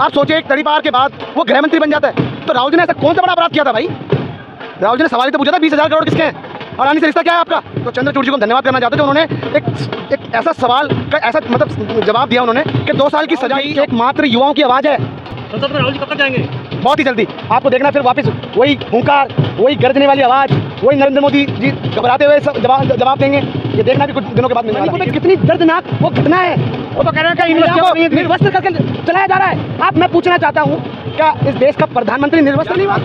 आप सोचिए, एक तड़ीपार के बाद वो गृह मंत्री बन जाता है। तो राहुल जी ने ऐसा कौन सा बड़ा अपराध किया था भाई? राहुल जी ने सवाल ही तो पूछा था 20,000 करोड़ किसके हैं, अडानी से रिश्ता क्या है आपका? तो चंद्रचूड़ जी को धन्यवाद करना चाहते हैं जो उन्होंने एक ऐसा सवाल का ऐसा मतलब जवाब दिया उन्होंने कि 2 साल की सजा ही एकमात्र युवाओं की आवाज़ है। संसद में राहुल जी कब तक जाएंगे? बहुत ही जल्दी। आपको देखना फिर वापस वही हुंकार, वही गरजने वाली आवाज़, वही नरेंद्र मोदी जी घबराते हुए जवाब देंगे। ये देखना भी कुछ दिनों के बाद मिलने वाला है। कितनी दर्दनाक वो घटना है। वो तो कह रहे हैं कि निर्वस्त्र करके चलाया जा रहा है। आप मैं पूछना चाहता हूँ, क्या इस देश का प्रधानमंत्री निर्वस्त्र नहीं हुआ?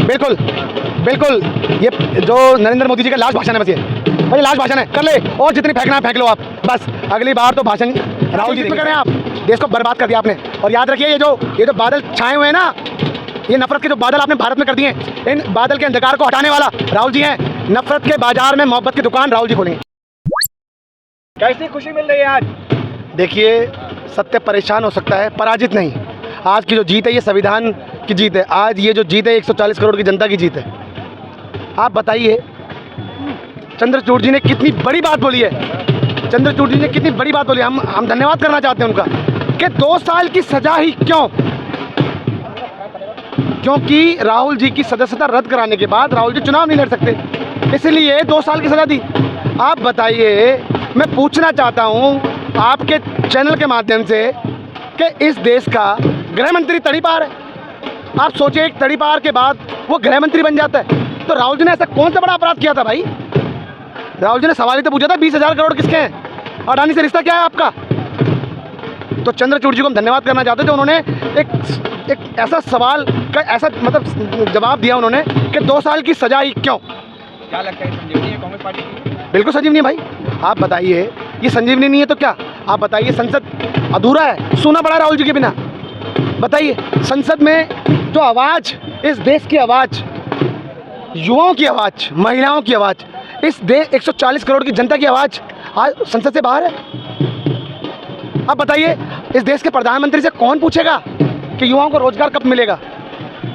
बिल्कुल बिल्कुल, ये जो नरेंद्र मोदी जी का लास्ट भाषण है, बस ये भाई लास्ट भाषण है, कर ले और जितनी फेंकना है फेंक लो आप, बस अगली बार तो भाषण राहुल जी में करें। आप देश को बर्बाद कर दिया आपने। और याद रखिए, ये जो बादल छाए हुए हैं ना, ये नफरत के जो बादल आपने भारत में कर दिए हैं, इन बादल के अंधकार को हटाने वाला राहुल जी हैं। नफरत के बाजार में मोहब्बत की दुकान राहुल जी खोलेंगे। कैसी खुशी मिल रही है आज? देखिए, सत्य परेशान हो सकता है, पराजित नहीं। आज की जो जीत है ये संविधान की जीत है। आज ये जो जीत है 140 करोड़ की जनता की जीत है। आप बताइए, चंद्रचूड़ जी ने कितनी बड़ी बात बोली है। चंद्रचूड़ जी ने कितनी बड़ी बात बोली। हम धन्यवाद करना चाहते हैं उनका कि 2 साल की सजा ही क्यों? क्योंकि राहुल जी की सदस्यता रद्द कराने के बाद राहुल जी चुनाव नहीं लड़ सकते, इसलिए 2 साल की सजा दी। आप बताइए, मैं पूछना चाहता हूं आपके चैनल के माध्यम से कि इस देश का गृह मंत्री तड़ीपार है। आप सोचिए, एक तड़ीपार के बाद वो गृह मंत्री बन जाता है। तो राहुल जी ने ऐसा कौन सा बड़ा अपराध किया था भाई? राहुल जी ने सवाल ही तो पूछा था 20,000 करोड़ किसके हैं, अडानी से रिश्ता क्या है आपका? तो चंद्रचूड़ जी को हम धन्यवाद करना चाहते हैं जो उन्होंने एक ऐसा सवाल का ऐसा मतलब जवाब दिया उन्होंने कि 2 साल की सजा ही क्यों? क्या लगता है संजीवनी है कांग्रेस पार्टी की? बिल्कुल संजीवनी है भाई। आप बताइए, ये संजीवनी नहीं है तो क्या? आप बताइए, संसद अधूरा है, सुना पड़ा राहुल जी के बिना। बताइए, संसद में जो आवाज़, इस देश की आवाज़, युवाओं की आवाज़, महिलाओं की आवाज़, इस देश 140 करोड़ की जनता की आवाज़ आज संसद से बाहर है। अब बताइए, इस देश के प्रधानमंत्री से कौन पूछेगा कि युवाओं को रोजगार कब मिलेगा,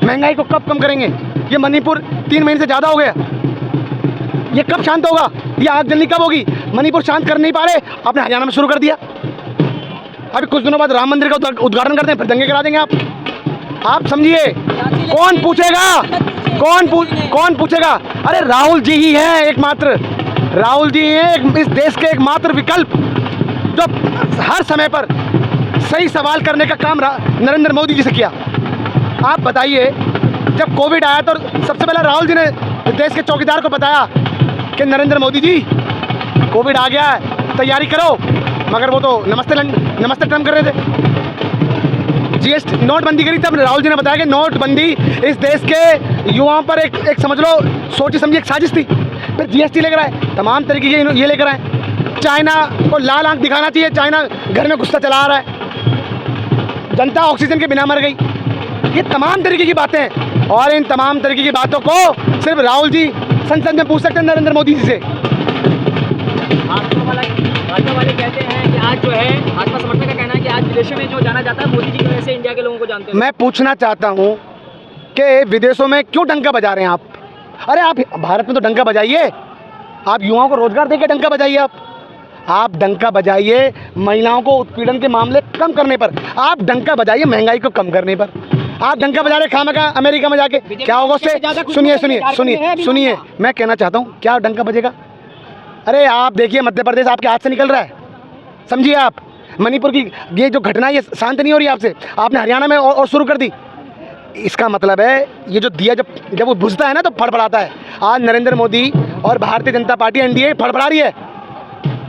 महंगाई को कब कम करेंगे? ये मणिपुर 3 महीने से ज़्यादा हो गया, ये कब शांत होगा? ये आग जलनी कब होगी? मणिपुर शांत कर नहीं पा रहे, आपने हरियाणा में शुरू कर दिया। अभी कुछ दिनों बाद राम मंदिर का उद्घाटन करते हैं, फिर दंगे करा देंगे आप समझिए। कौन पूछेगा? कौन पूछेगा? अरे राहुल जी ही हैं एकमात्र। राहुल जी हैं इस देश के एकमात्र विकल्प जो हर समय पर सही सवाल करने का काम नरेंद्र मोदी जी से किया। आप बताइए, जब कोविड आया तो सबसे पहले राहुल जी ने देश के चौकीदार को बताया कि नरेंद्र मोदी जी कोविड आ गया है, तैयारी करो। मगर वो तो नमस्ते ट्रम्प कर रहे थे। जीएसटी नोटबंदी करी, तब राहुल जी ने बताया कि नोटबंदी इस देश के युवाओं पर एक समझ लो सोची समझी एक साजिश थी। फिर जीएसटी लेकर आए, तमाम तरीके के ये लेकर आए। चाइना को लाल आंख दिखाना चाहिए, चाइना घर में गुस्सा चला रहा है, जनता ऑक्सीजन के बिना मर गई। ये तमाम तरीके की बातें हैं और इन तमाम तरीके की बातों को सिर्फ राहुल जी संसद में पूछ सकते हैं नरेंद्र मोदी जी से। भाजपा वाले कहते हैं कि आज जो है, भाजपा समर्थक का कहना है कि आज विदेशों में जो जाना जाता है मोदी जी की वजह से इंडिया के लोगों को जानते हैं। मैं पूछना चाहता हूँ कि विदेशों में क्यों डंका बजा रहे हैं आप? अरे आप भारत में तो डंका बजाइए, आप युवाओं को रोजगार देके डंका बजाइए। आप डंका बजाइए महिलाओं को उत्पीड़न के मामले कम करने पर, आप डंका बजाइए महंगाई को कम करने पर। आप डंका बजा रहे खामखा अमेरिका में जाके, क्या होगा उससे? सुनिए, मैं कहना चाहता हूँ, क्या डंका बजेगा? अरे आप देखिए, मध्य प्रदेश आपके हाथ से निकल रहा है, समझिए आप। मणिपुर की ये जो घटना, ये शांत नहीं हो रही आपसे, आपने हरियाणा में और शुरू कर दी। इसका मतलब है ये जो दिया जब वो बुझता है ना तो फड़फड़ाता है। आज नरेंद्र मोदी और भारतीय जनता पार्टी एनडीए फड़फड़ा रही है।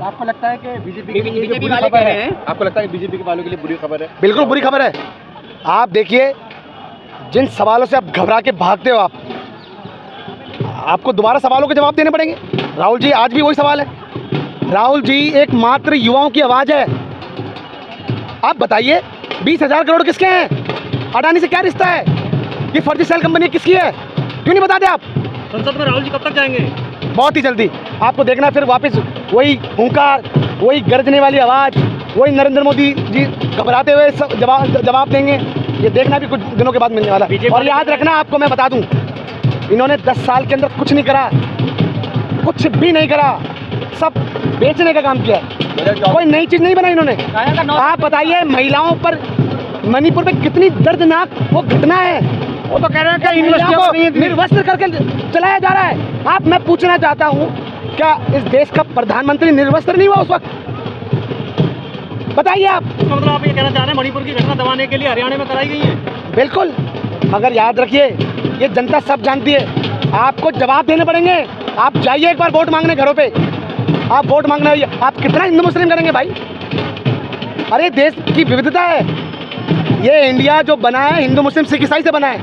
आपको लगता है कि बीजेपी वाले कह रहे हैं? आपको लगता है कि बीजेपी के वालों के लिए बुरी खबर है? बिल्कुल बुरी खबर है। आप देखिए, जिन सवालों से आप घबरा के भागते हो, आपको दोबारा सवालों के जवाब देने पड़ेंगे। राहुल जी, आज भी वही सवाल है। राहुल जी एकमात्र युवाओं की आवाज़ है। आप बताइए, 20,000 करोड़ किसके हैं? अडानी से क्या रिश्ता है? ये फर्जी सेल कंपनी किसकी है? क्यों नहीं बताते आप? संसद में राहुल जी कब तक जाएंगे? बहुत ही जल्दी। आपको देखना फिर वापस वही हुंकार, वही गरजने वाली आवाज़, वही नरेंद्र मोदी जी घबराते हुए जवाब देंगे। ये देखना भी कुछ दिनों के बाद मिलने वाला है। और याद रखना, आपको मैं बता दूं, इन्होंने 10 साल के अंदर कुछ नहीं करा, कुछ भी नहीं करा, सब बेचने का काम किया है। कोई नई चीज नहीं बनाई इन्होंने। गाया का 9 आप बताइए महिलाओं पर मणिपुर में कितनी दर्दनाक वो घटना है। वो तो कह रहे हैं कि महिलाओं को निर्वस्त्र करके चलाया जा रहा है। आप मैं पूछना चाहता हूँ, क्या इस देश का प्रधानमंत्री निर्वस्त्र नहीं हुआ उस वक्त? बताइए आप। मतलब आप ये कहना चाह रहे हैं मणिपुर की घटना दबाने के लिए हरियाणा में कराई गई है? बिल्कुल, मगर याद रखिए ये जनता सब जानती है, आपको जवाब देने पड़ेंगे। आप जाइए एक बार वोट मांगने घरों पे, आप वोट मांगने आइए। आप कितना हिंदू मुस्लिम करेंगे भाई? अरे देश की विविधता है, ये इंडिया जो बना है हिंदू मुस्लिम सिख ईसाई से बना है।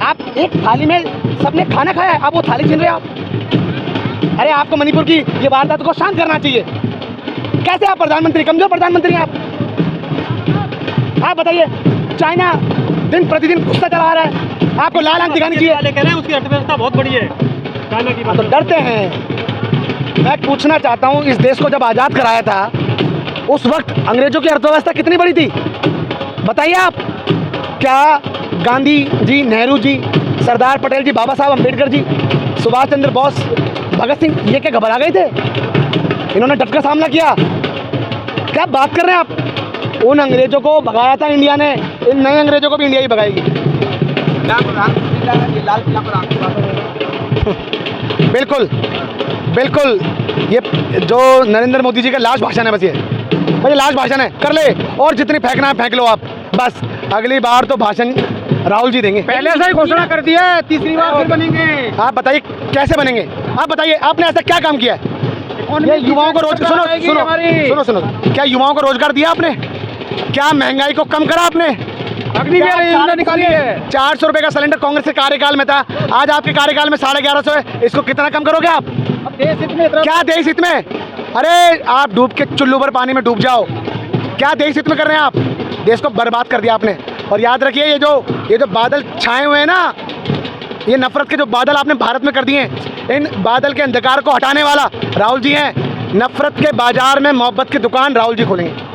आप एक थाली में सबने खाना खाया है, आप वो थाली छीन रहे हो आप। अरे आपको मणिपुर की ये वारदात को शांत करना चाहिए। कैसे आप प्रधानमंत्री, कमजोर प्रधानमंत्री हैं आप बताइए। चाइना दिन प्रतिदिन गुस्सा चला रहा है, आपको लाल आंख दिखानी चाहिए। कह रहे हैं उसकी अर्थव्यवस्था बहुत बड़ी है, चाइना की तो डरते हैं। मैं पूछना चाहता हूँ, इस देश को जब आज़ाद कराया था उस वक्त अंग्रेजों की अर्थव्यवस्था कितनी बड़ी थी? बताइए आप। क्या गांधी जी, नेहरू जी, सरदार पटेल जी, बाबा साहब अम्बेडकर जी, सुभाष चंद्र बोस, भगत सिंह, ये क्या घबरा गए थे? इन्होंने डटकर सामना किया। क्या बात कर रहे हैं आप? उन अंग्रेजों को भगाया था इंडिया ने, इन नए अंग्रेजों को भी इंडिया ही भगाएगी। बिल्कुल बिल्कुल, ये जो नरेंद्र मोदी जी का लास्ट भाषण है, बस ये भाई लास्ट भाषण है, कर ले और जितनी फेंकना है फेंक लो आप। बस अगली बार तो भाषण राहुल जी देंगे। पहले से ही घोषणा कर दी है, तीसरी बार फिर बनेंगे। आप बताइए कैसे बनेंगे? आप बताइए, आपने ऐसा क्या काम किया है? ये युवाओं को रोजगार, सुनो सुनो सुनो, क्या युवाओं को रोजगार दिया आपने? क्या महंगाई को कम करा आपने? निकाली है। 400 रुपए का सिलेंडर कांग्रेस के कार्यकाल में था, आज आपके कार्यकाल में 1150 है। इसको कितना कम करोगे आप? क्या देश हित में? अरे आप डूब के चुल्लू भर पानी में डूब जाओ। क्या देश हित में कर रहे हैं आप? देश को बर्बाद कर दिया आपने। और याद रखिए ये जो बादल छाए हुए हैं ना, ये नफरत के जो बादल आपने भारत में कर दिए हैं, इन बादल के अंधकार को हटाने वाला राहुल जी हैं। नफरत के बाजार में मोहब्बत की दुकान राहुल जी खोलेंगे।